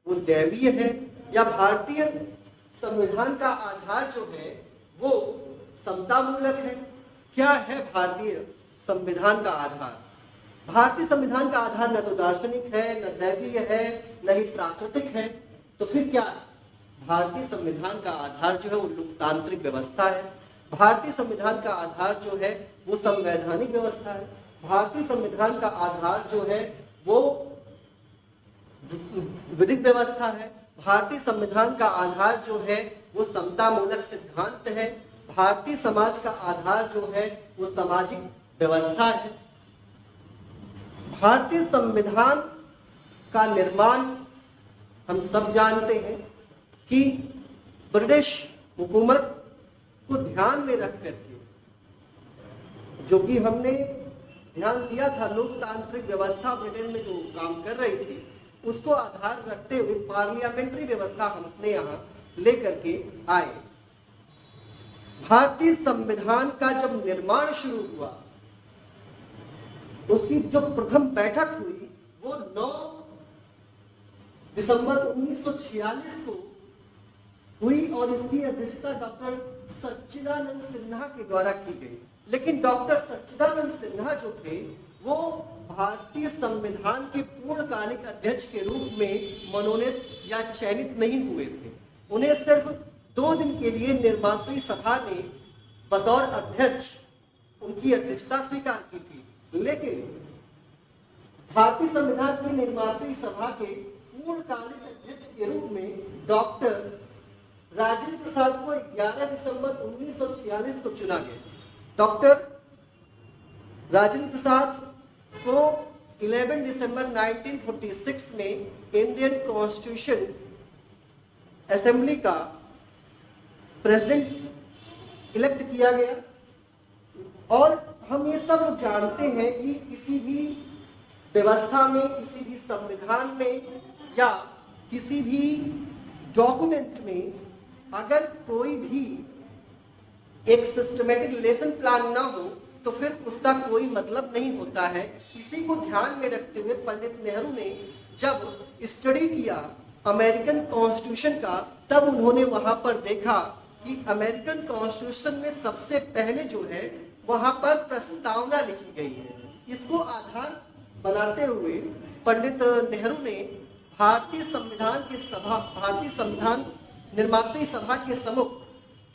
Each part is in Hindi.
वो दैवीय है, या भारतीय संविधान का आधार जो है वो समतामूलक है? क्या है भारतीय संविधान का आधार? भारतीय संविधान का आधार न तो दार्शनिक है, न दैवीय है, न ही प्राकृतिक है। तो फिर क्या है? भारतीय संविधान का आधार जो है वो लोकतांत्रिक व्यवस्था है। भारतीय संविधान का आधार जो है वो संवैधानिक व्यवस्था है। भारतीय संविधान का आधार जो है वो विधिक व्यवस्था है। भारतीय संविधान का आधार जो है वो समतामूलक सिद्धांत है। भारतीय समाज का आधार जो है वो सामाजिक व्यवस्था है। भारतीय संविधान का निर्माण हम सब जानते हैं कि ब्रिटिश हुकूमत को ध्यान में रख करके, जो कि हमने ध्यान दिया था, लोकतांत्रिक व्यवस्था ब्रिटेन में जो काम कर रही थी उसको आधार रखते हुए पार्लियामेंट्री व्यवस्था हम अपने यहाँ लेकर के आए। भारतीय संविधान का जब निर्माण शुरू हुआ, उसकी जो प्रथम बैठक हुई वो 9 दिसंबर 1946 को हुई और इसकी अध्यक्षता डॉक्टर सच्चिदानंद सिन्हा के द्वारा की गई। लेकिन डॉक्टर सच्चिदानंद सिन्हा जो थे वो भारतीय संविधान के पूर्णकालिक अध्यक्ष के रूप में मनोनीत या चयनित नहीं हुए थे। उन्हें सिर्फ 2 दिन के लिए निर्मात्री सभा ने बतौर अध्यक्ष उनकी अध्यक्षता स्वीकार की थी। लेकिन भारतीय संविधान की निर्मात्री सभा के पूर्णकालिक अध्यक्ष के रूप में डॉक्टर राजेंद्र प्रसाद को 11 दिसंबर 1946 को चुना गया। डॉक्टर राजेंद्र प्रसाद को 11 दिसंबर 1946 में इंडियन कॉन्स्टिट्यूशन असेंबली का प्रेसिडेंट इलेक्ट किया गया। और हम ये सब लोग जानते हैं कि किसी भी व्यवस्था में, किसी भी संविधान में या किसी भी डॉक्यूमेंट में अगर कोई भी एक सिस्टमेटिक लेसन प्लान ना हो तो फिर उसका कोई मतलब नहीं होता है। इसी को ध्यान में रखते हुए पंडित नेहरू ने जब स्टडी किया अमेरिकन कॉन्स्टिट्यूशन का, तब उन्होंने वहां पर देखा कि अमेरिकन कॉन्स्टिट्यूशन में सबसे पहले जो है वहां पर प्रस्तावना लिखी गई है। इसको आधार बनाते हुए पंडित नेहरू ने भारतीय संविधान निर्मात्री सभा के सम्मुख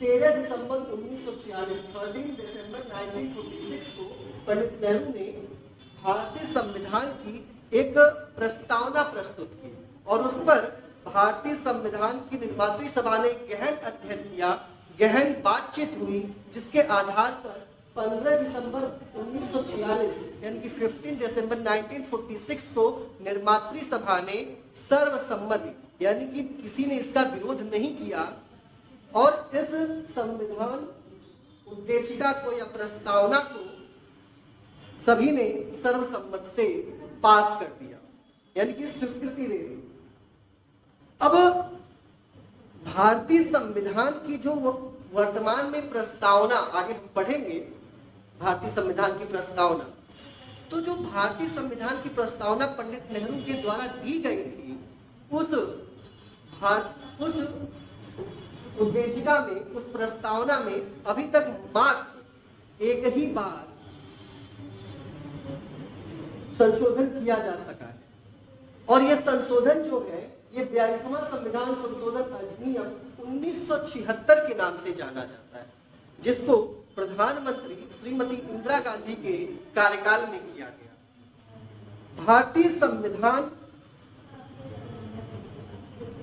13 दिसंबर 1946 को पंडित नेहरू ने भारतीय संविधान की एक प्रस्तावना प्रस्तुत की और उस पर भारतीय संविधान की निर्मात्री सभा ने गहन अध्ययन किया, गहन बातचीत हुई, जिसके आधार पर 15 दिसंबर 1946 यानी कि 15 दिसंबर 1946 को निर्मात्री सभा ने सर्वसम्मति यानी कि किसी ने इसका विरोध नहीं किया और इस संविधान उद्देशिका को या प्रस्तावना को सभी ने सर्वसम्मत से पास कर दिया, यानी कि स्वीकृति दे दी। अब भारतीय संविधान की जो वर्तमान में प्रस्तावना, आगे हम पढ़ेंगे भारतीय संविधान की प्रस्तावना, तो जो भारतीय संविधान की प्रस्तावना पंडित नेहरू के द्वारा दी गई थी उस उद्देशिका में, उस प्रस्तावना में अभी तक मात्र एक ही बार संशोधन किया जा सका है और यह संशोधन जो है ये 42वां संविधान संशोधन अधिनियम 1976 के नाम से जाना जाता है, जिसको प्रधानमंत्री श्रीमती इंदिरा गांधी के कार्यकाल में किया गया। भारतीय संविधान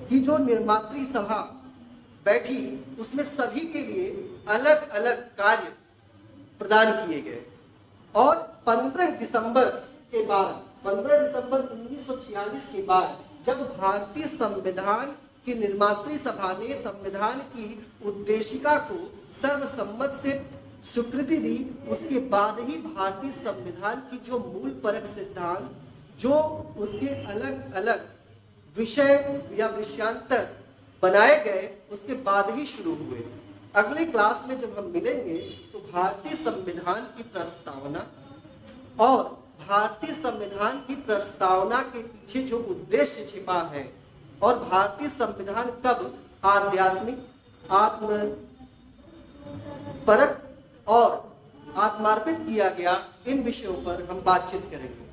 की जो निर्मात्री सभा बैठी उसमें सभी के लिए अलग अलग कार्य प्रदान किए गए और 15 दिसंबर 1946 के बाद जब भारतीय संविधान की निर्मात्री सभा ने संविधान की उद्देशिका को सर्वसम्मत से स्वीकृति दी, उसके बाद ही भारतीय संविधान की जो मूल परक सिद्धांत, जो उसके अलग अलग विषय या विषयांतर बनाए गए, उसके बाद ही शुरू हुए। अगले क्लास में जब हम मिलेंगे तो भारतीय संविधान की प्रस्तावना और भारतीय संविधान की प्रस्तावना के पीछे जो उद्देश्य छिपा है और भारतीय संविधान कब आध्यात्मिक, आत्मपरक और आत्मार्पित किया गया, इन विषयों पर हम बातचीत करेंगे।